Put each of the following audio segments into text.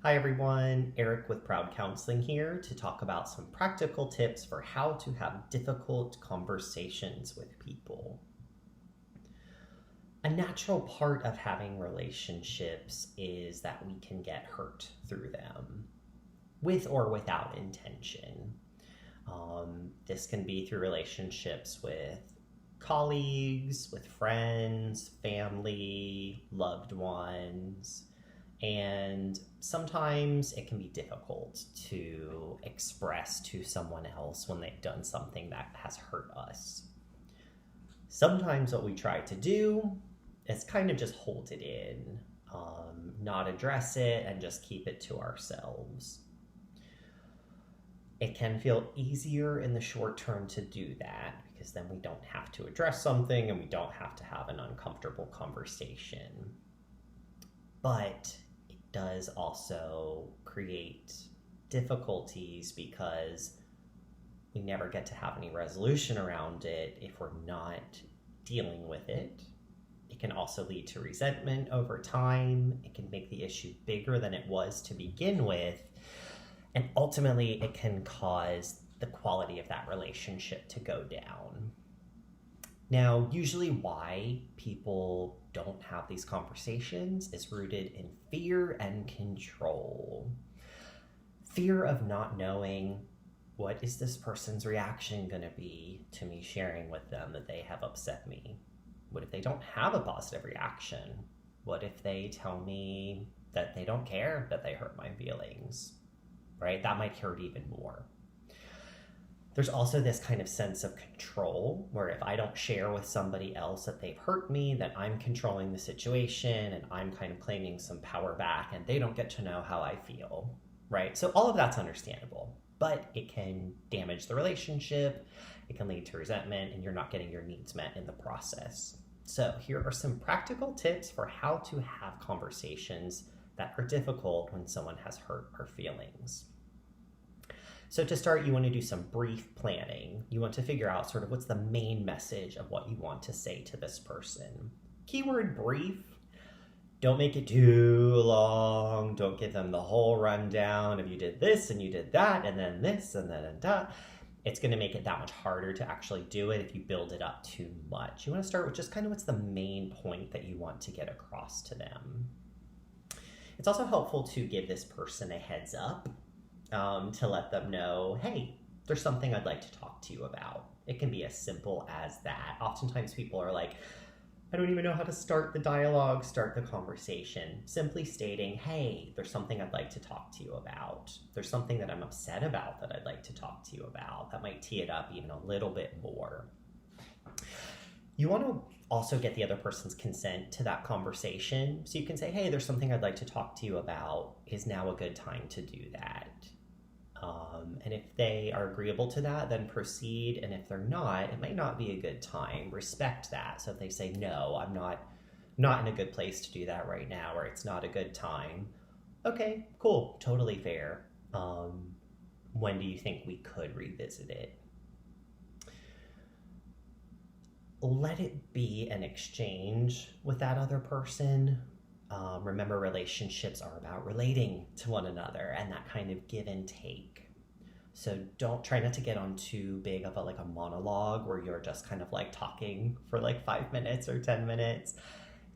Hi everyone, Eric with Proud Counseling here to talk about some practical tips for how to have difficult conversations with people. A natural part of having relationships is that we can get hurt through them, with or without intention. This can be through relationships with colleagues, with friends, family, loved ones. And sometimes it can be difficult to express to someone else when they've done something that has hurt us. Sometimes what we try to do is kind of just hold it in, not address it, and just keep it to ourselves. It can feel easier in the short term to do that because then we don't have to address something and we don't have to have an uncomfortable conversation. But does also create difficulties because we never get to have any resolution around it if we're not dealing with it. It can also lead to resentment over time. It can make the issue bigger than it was to begin with. And ultimately, it can cause the quality of that relationship to go down. Now, usually why people don't have these conversations is rooted in fear and control. Fear of not knowing what is this person's reaction going to be to me sharing with them that they have upset me. What if they don't have a positive reaction? What if they tell me that they don't care that they hurt my feelings, right? That might hurt even more. There's also this kind of sense of control where if I don't share with somebody else that they've hurt me, that I'm controlling the situation and I'm kind of claiming some power back and they don't get to know how I feel, right? So all of that's understandable, but it can damage the relationship. It can lead to resentment and you're not getting your needs met in the process. So here are some practical tips for how to have conversations that are difficult when someone has hurt our feelings. So to start, you want to do some brief planning. You want to figure out sort of what's the main message of what you want to say to this person. Keyword brief. Don't make it too long. Don't give them the whole rundown of you did this and you did that and then this and then that. It's going to make it that much harder to actually do it if you build it up too much. You want to start with just kind of what's the main point that you want to get across to them. It's also helpful to give this person a heads up. To let them know, hey, there's something I'd like to talk to you about. It can be as simple as that. Oftentimes people are like, I don't even know how to start the dialogue, start the conversation. Simply stating, hey, there's something I'd like to talk to you about. There's something that I'm upset about that I'd like to talk to you about. That might tee it up even a little bit more. You want to also get the other person's consent to that conversation. So you can say, hey, there's something I'd like to talk to you about. Is now a good time to do that? And if they are agreeable to that, then proceed. And if they're not, it might not be a good time. Respect that. So if they say, no, I'm not in a good place to do that right now, or it's not a good time. Okay, cool. Totally fair. When do you think we could revisit it? Let it be an exchange with that other person. Remember, relationships are about relating to one another and that kind of give and take. So don't try not to get on too big of a monologue where you're just kind of talking for 5 minutes or 10 minutes.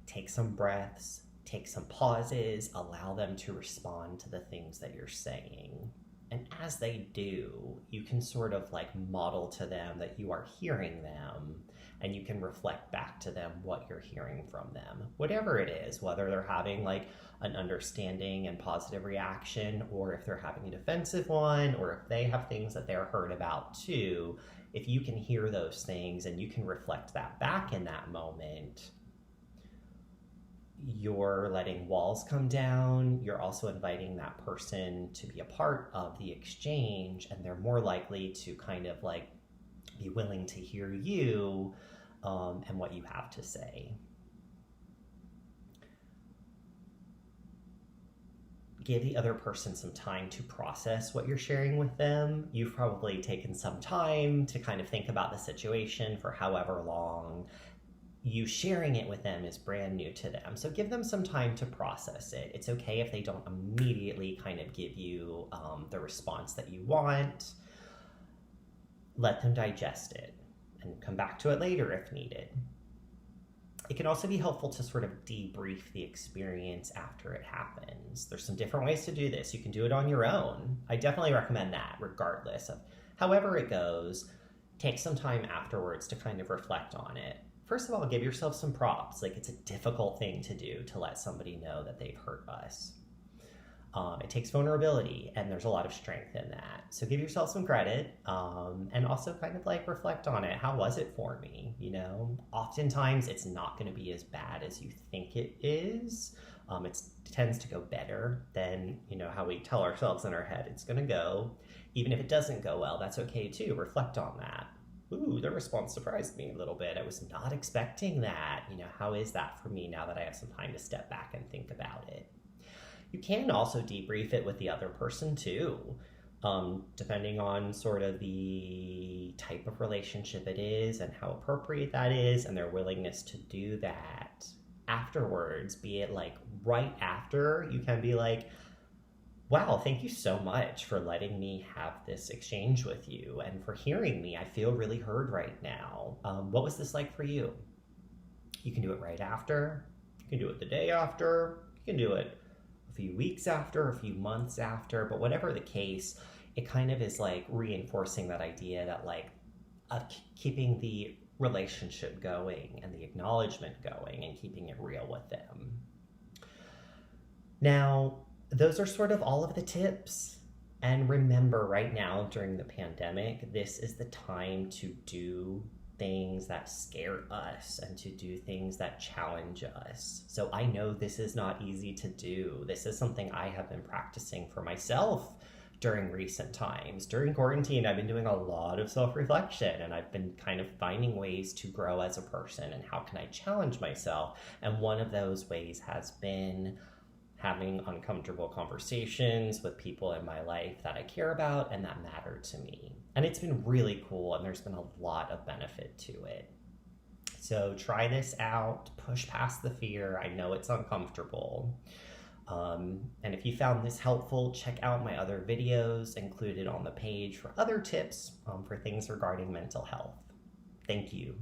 Take some breaths, take some pauses, allow them to respond to the things that you're saying. And as they do, you can sort of model to them that you are hearing them and you can reflect back to them what you're hearing from them. Whatever it is, whether they're having an understanding and positive reaction, or if they're having a defensive one, or if they have things that they're hurt about too, if you can hear those things and you can reflect that back in that moment, you're letting walls come down. You're also inviting that person to be a part of the exchange, and they're more likely to kind of be willing to hear you and what you have to say. Give the other person some time to process what you're sharing with them. You've probably taken some time to kind of think about the situation for however long. you sharing it with them is brand new to them. So give them some time to process it. It's okay if they don't immediately kind of give you the response that you want. Let them digest it and come back to it later if needed. It can also be helpful to sort of debrief the experience after it happens. There's some different ways to do this. You can do it on your own. I definitely recommend that regardless of however it goes. Take some time afterwards to kind of reflect on it. First of all, give yourself some props. Like, it's a difficult thing to do to let somebody know that they've hurt us. It takes vulnerability, and there's a lot of strength in that. So give yourself some credit, and also kind of like reflect on it. How was it for me? You know, oftentimes it's not going to be as bad as you think it is. It tends to go better than, you know, how we tell ourselves in our head it's going to go. Even if it doesn't go well, that's okay too. Reflect on that. Ooh, the response surprised me a little bit. I was not expecting that. You know, how is that for me now that I have some time to step back and think about it? You can also debrief it with the other person too, depending on sort of the type of relationship it is and how appropriate that is and their willingness to do that afterwards. Be it like right after, you can be like, wow, thank you so much for letting me have this exchange with you and for hearing me. I feel really heard right now. What was this like for you? You can do it right after. You can do it the day after. You can do it a few weeks after, a few months after, but whatever the case, it kind of is like reinforcing that idea that like of keeping the relationship going and the acknowledgement going and keeping it real with them. Now, those are sort of all of the tips. And remember, right now during the pandemic, this is the time to do things that scare us and to do things that challenge us. So I know this is not easy to do. This is something I have been practicing for myself during recent times. During quarantine, I've been doing a lot of self-reflection, and I've been kind of finding ways to grow as a person and how can I challenge myself. And one of those ways has been having uncomfortable conversations with people in my life that I care about and that matter to me. And it's been really cool, and there's been a lot of benefit to it. So try this out, push past the fear. I know it's uncomfortable. And if you found this helpful, check out my other videos included on the page for other tips for things regarding mental health. Thank you.